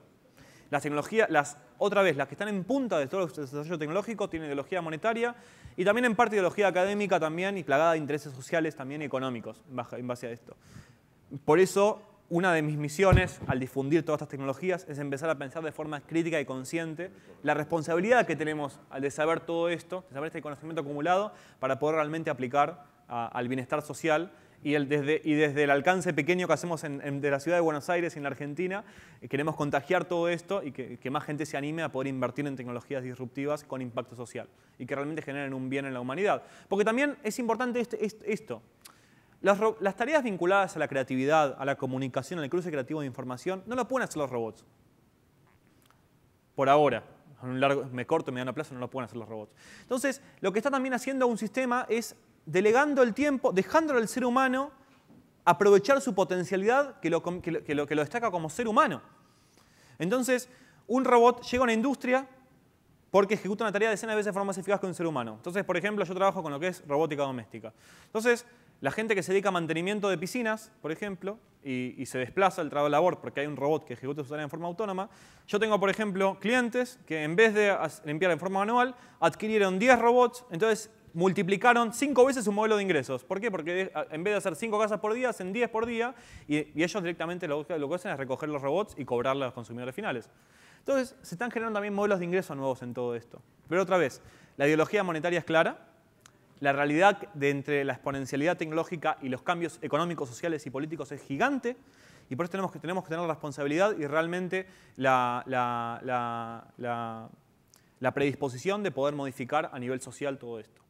Las tecnologías, otra vez, las que están en punta de todo el desarrollo tecnológico tienen ideología monetaria y también en parte ideología académica también y plagada de intereses sociales también y económicos en base a esto. Por eso, una de mis misiones al difundir todas estas tecnologías es empezar a pensar de forma crítica y consciente la responsabilidad que tenemos de saber todo esto, de saber este conocimiento acumulado para poder realmente aplicar al bienestar social y desde el alcance pequeño que hacemos de la ciudad de Buenos Aires y en la Argentina, queremos contagiar todo esto y que más gente se anime a poder invertir en tecnologías disruptivas con impacto social y que realmente generen un bien en la humanidad. Porque también es importante esto. Las tareas vinculadas a la creatividad, a la comunicación, al cruce creativo de información, no lo pueden hacer los robots. Por ahora. A un corto y mediano plazo no lo pueden hacer los robots. Entonces, lo que está también haciendo un sistema es delegando el tiempo, dejándolo al ser humano aprovechar su potencialidad que lo destaca como ser humano. Entonces, un robot llega a una industria porque ejecuta una tarea decenas de veces de forma más eficaz que un ser humano. Entonces, por ejemplo, yo trabajo con lo que es robótica doméstica. Entonces, la gente que se dedica a mantenimiento de piscinas, por ejemplo, y se desplaza el trabajo de labor porque hay un robot que ejecuta su tarea en forma autónoma, yo tengo, por ejemplo, clientes que en vez de limpiar en forma manual, adquirieron 10 robots, entonces multiplicaron 5 veces su modelo de ingresos. ¿Por qué? Porque en vez de hacer 5 casas por día, hacen 10 por día y ellos directamente lo que hacen es recoger los robots y cobrarle a los consumidores finales. Entonces, se están generando también modelos de ingresos nuevos en todo esto. Pero otra vez, la ideología monetaria es clara, la realidad entre la exponencialidad tecnológica y los cambios económicos, sociales y políticos es gigante y por eso tenemos que tener la responsabilidad y realmente la predisposición de poder modificar a nivel social todo esto.